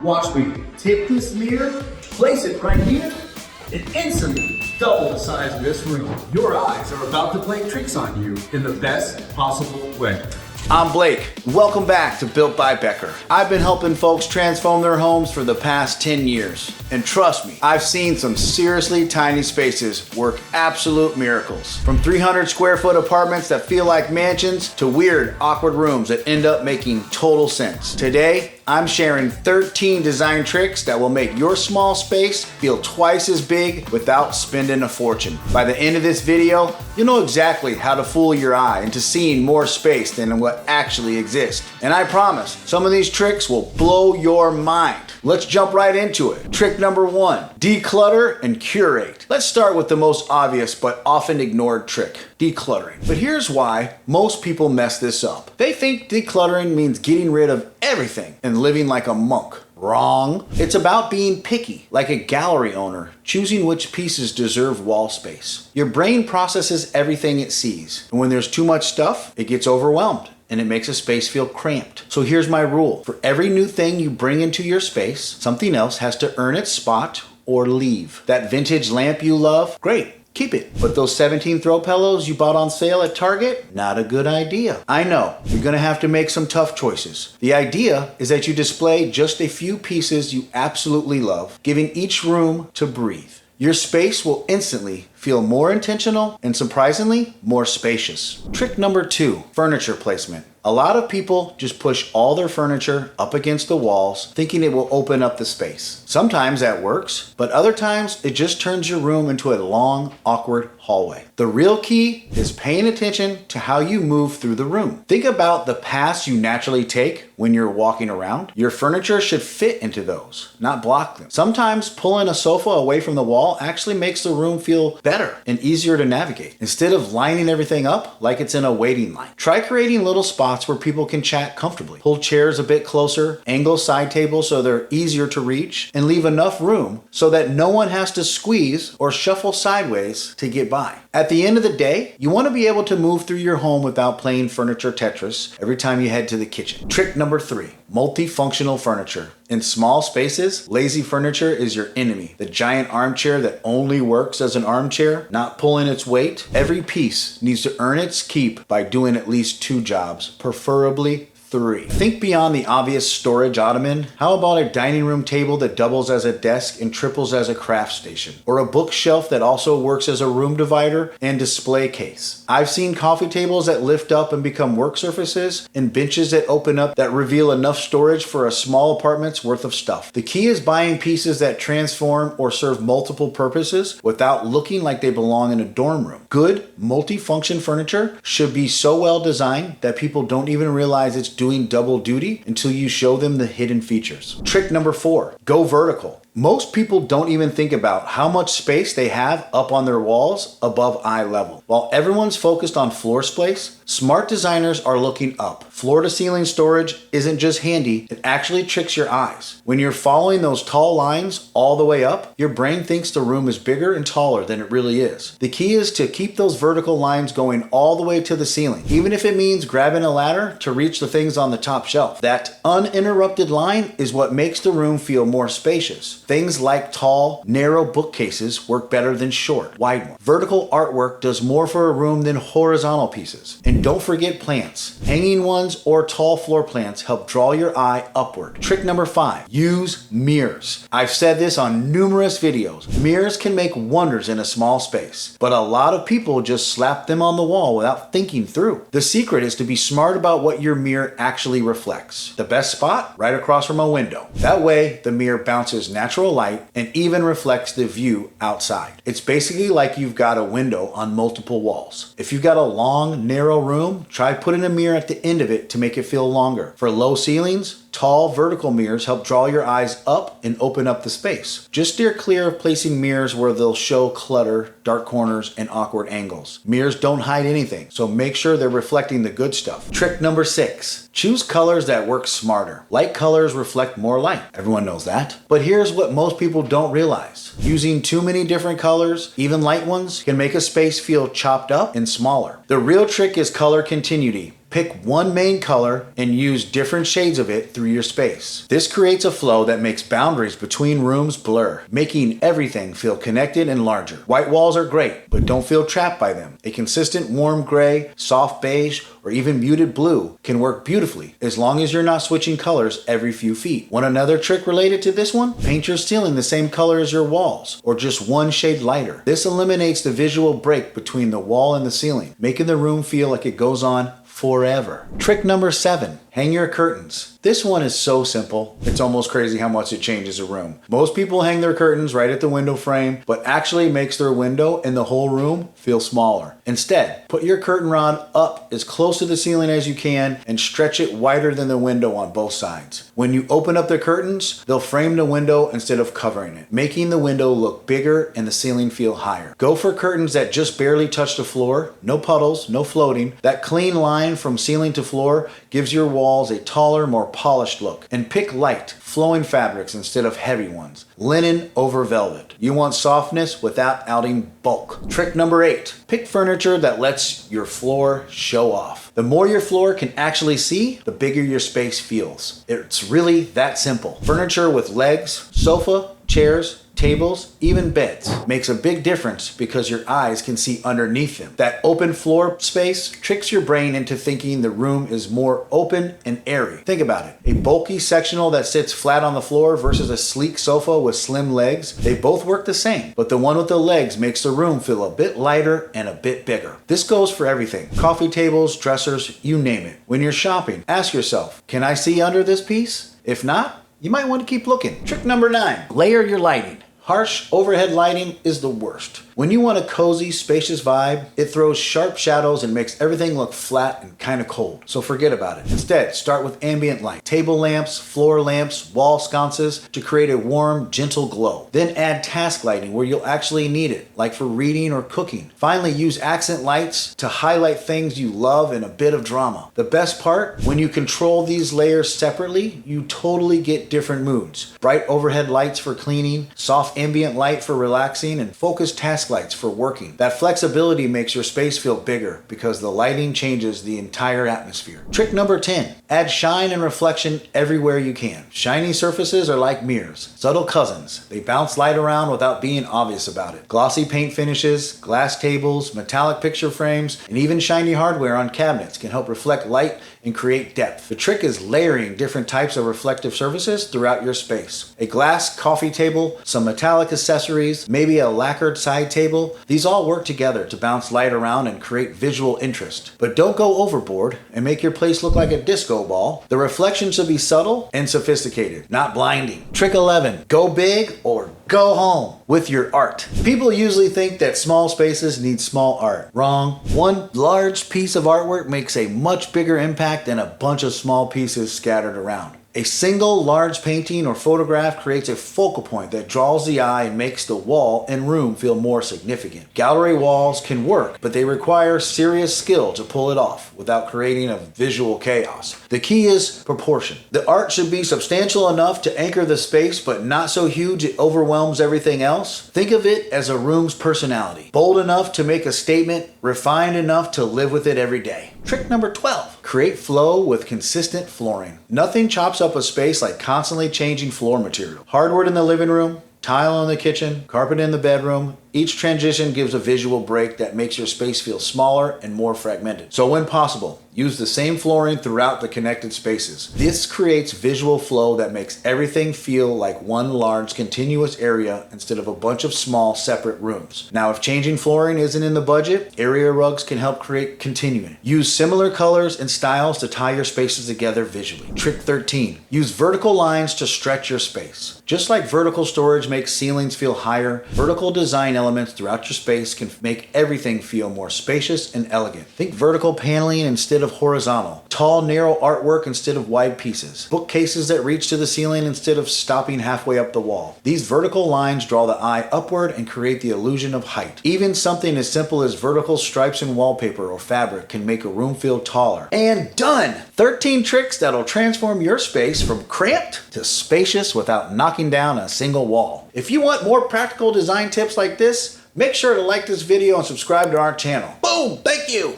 Watch me take this mirror, place it right here, and instantly double the size of this room. Your eyes are about to play tricks on you in the best possible way. I'm Blake. Welcome back to Built by Becker. I've been helping folks transform their homes for the past 10 years. And trust me, I've seen some seriously tiny spaces work absolute miracles. From 300 square foot apartments that feel like mansions to weird, awkward rooms that end up making total sense. Today, I'm sharing 13 design tricks that will make your small space feel twice as big without spending a fortune. By the end of this video, you'll know exactly how to fool your eye into seeing more space than what actually exists. And I promise, some of these tricks will blow your mind. Let's jump right into it. Trick number 1, declutter and curate. Let's start with the most obvious but often ignored trick, decluttering. But here's why most people mess this up. They think decluttering means getting rid of everything and living like a monk. Wrong. It's about being picky, like a gallery owner, choosing which pieces deserve wall space. Your brain processes everything it sees, and when there's too much stuff, it gets overwhelmed and it makes a space feel cramped. So here's my rule. For every new thing you bring into your space, something else has to earn its spot or leave. That vintage lamp you love, great. Keep it. But those 17 throw pillows you bought on sale at Target, not a good idea. I know, you're gonna have to make some tough choices. The idea is that you display just a few pieces you absolutely love, giving each room to breathe. Your space will instantly feel more intentional and surprisingly more spacious. Trick number 2, furniture placement. A lot of people just push all their furniture up against the walls, thinking it will open up the space. Sometimes that works, but other times it just turns your room into a long, awkward hallway. The real key is paying attention to how you move through the room. Think about the paths you naturally take when you're walking around. Your furniture should fit into those, not block them. Sometimes pulling a sofa away from the wall actually makes the room feel better and easier to navigate, instead of lining everything up like it's in a waiting line. Try creating little spots where people can chat comfortably. Pull chairs a bit closer, angle side tables so they're easier to reach, and leave enough room so that no one has to squeeze or shuffle sideways to get by. At the end of the day, you want to be able to move through your home without playing furniture Tetris every time you head to the kitchen. Trick number 3, multifunctional furniture. In small spaces, lazy furniture is your enemy. The giant armchair that only works as an armchair, not pulling its weight. Every piece needs to earn its keep by doing at least 2 jobs, preferably 3. Think beyond the obvious storage ottoman. How about a dining room table that doubles as a desk and triples as a craft station? Or a bookshelf that also works as a room divider and display case? I've seen coffee tables that lift up and become work surfaces, and benches that open up that reveal enough storage for a small apartment's worth of stuff. The key is buying pieces that transform or serve multiple purposes without looking like they belong in a dorm room. Good, multifunction furniture should be so well designed that people don't even realize it's doing double duty until you show them the hidden features. Trick number 4, go vertical. Most people don't even think about how much space they have up on their walls above eye level. While everyone's focused on floor space, smart designers are looking up. Floor to ceiling storage isn't just handy, it actually tricks your eyes. When you're following those tall lines all the way up, your brain thinks the room is bigger and taller than it really is. The key is to keep those vertical lines going all the way to the ceiling, even if it means grabbing a ladder to reach the things on the top shelf. That uninterrupted line is what makes the room feel more spacious. Things like tall, narrow bookcases work better than short, wide ones. Vertical artwork does more for a room than horizontal pieces. And don't forget plants. Hanging ones or tall floor plants help draw your eye upward. Trick number 5, use mirrors. I've said this on numerous videos. Mirrors can make wonders in a small space, but a lot of people just slap them on the wall without thinking through. The secret is to be smart about what your mirror actually reflects. The best spot? Right across from a window. That way, the mirror bounces natural light and even reflects the view outside. It's basically like you've got a window on multiple walls. If you've got a long, narrow room, try putting a mirror at the end of it to make it feel longer. For low ceilings, tall vertical mirrors help draw your eyes up and open up the space. Just steer clear of placing mirrors where they'll show clutter, dark corners, and awkward angles. Mirrors don't hide anything, so make sure they're reflecting the good stuff. Trick number 6, choose colors that work smarter. Light colors reflect more light. Everyone knows that. But here's what most people don't realize. Using too many different colors, even light ones, can make a space feel chopped up and smaller. The real trick is color continuity. Pick one main color and use different shades of it through your space. This creates a flow that makes boundaries between rooms blur, making everything feel connected and larger. White walls are great, but don't feel trapped by them. A consistent warm gray, soft beige, or even muted blue can work beautifully as long as you're not switching colors every few feet. Want another trick related to this one? Paint your ceiling the same color as your walls, or just one shade lighter. This eliminates the visual break between the wall and the ceiling, making the room feel like it goes on forever. Trick number 7, hang your curtains. This one is so simple, it's almost crazy how much it changes a room. Most people hang their curtains right at the window frame, but actually makes their window and the whole room feel smaller. Instead, put your curtain rod up as close to the ceiling as you can and stretch it wider than the window on both sides. When you open up the curtains, they'll frame the window instead of covering it, making the window look bigger and the ceiling feel higher. Go for curtains that just barely touch the floor, no puddles, no floating. That clean line from ceiling to floor gives your walls a taller, more polished look. And pick light, flowing fabrics instead of heavy ones. Linen over velvet. You want softness without outing bulk. Trick number 8, pick furniture that lets your floor show off. The more your floor can actually see, the bigger your space feels. It's really that simple. Furniture with legs, sofa, chairs, tables, even beds makes a big difference because your eyes can see underneath them. That open floor space tricks your brain into thinking the room is more open and airy. Think about it. A bulky sectional that sits flat on the floor versus a sleek sofa with slim legs, they both work the same, but the one with the legs makes the room feel a bit lighter and a bit bigger. This goes for everything. Coffee tables, dressers, you name it. When you're shopping, ask yourself, can I see under this piece? If not, you might want to keep looking. Trick number 9, layer your lighting. Harsh overhead lighting is the worst. When you want a cozy, spacious vibe, it throws sharp shadows and makes everything look flat and kind of cold. So forget about it. Instead, start with ambient light. Table lamps, floor lamps, wall sconces to create a warm, gentle glow. Then add task lighting where you'll actually need it, like for reading or cooking. Finally, use accent lights to highlight things you love and a bit of drama. The best part, when you control these layers separately, you totally get different moods. Bright overhead lights for cleaning, soft ambient light for relaxing, and focused task lights for working. That flexibility makes your space feel bigger because the lighting changes the entire atmosphere. Trick number 10, add shine and reflection everywhere you can. Shiny surfaces are like mirrors, subtle cousins. They bounce light around without being obvious about it. Glossy paint finishes, glass tables, metallic picture frames, and even shiny hardware on cabinets can help reflect light and create depth. The trick is layering different types of reflective surfaces throughout your space. A glass coffee table, some metallic accessories, maybe a lacquered side table. These all work together to bounce light around and create visual interest. But don't go overboard and make your place look like a disco ball. The reflection should be subtle and sophisticated, not blinding. Trick 11, go big or go home with your art. People usually think that small spaces need small art. Wrong. One large piece of artwork makes a much bigger impact than a bunch of small pieces scattered around. A single large painting or photograph creates a focal point that draws the eye and makes the wall and room feel more significant. Gallery walls can work, but they require serious skill to pull it off without creating a visual chaos. The key is proportion. The art should be substantial enough to anchor the space, but not so huge it overwhelms everything else. Think of it as a room's personality. Bold enough to make a statement, refined enough to live with it every day. Trick number 12, create flow with consistent flooring. Nothing chops up a space like constantly changing floor material. Hardwood in the living room, tile in the kitchen, carpet in the bedroom. Each transition gives a visual break that makes your space feel smaller and more fragmented. So when possible, use the same flooring throughout the connected spaces. This creates visual flow that makes everything feel like one large continuous area instead of a bunch of small separate rooms. Now, if changing flooring isn't in the budget, area rugs can help create continuity. Use similar colors and styles to tie your spaces together visually. Trick 13, use vertical lines to stretch your space. Just like vertical storage makes ceilings feel higher, vertical design elements throughout your space can make everything feel more spacious and elegant. Think vertical paneling instead of horizontal, tall, narrow artwork instead of wide pieces, bookcases that reach to the ceiling instead of stopping halfway up the wall. These vertical lines draw the eye upward and create the illusion of height. Even something as simple as vertical stripes in wallpaper or fabric can make a room feel taller. And done! 13 tricks that'll transform your space from cramped to spacious without knocking down a single wall. If you want more practical design tips like this, make sure to like this video and subscribe to our channel. Boom! Thank you!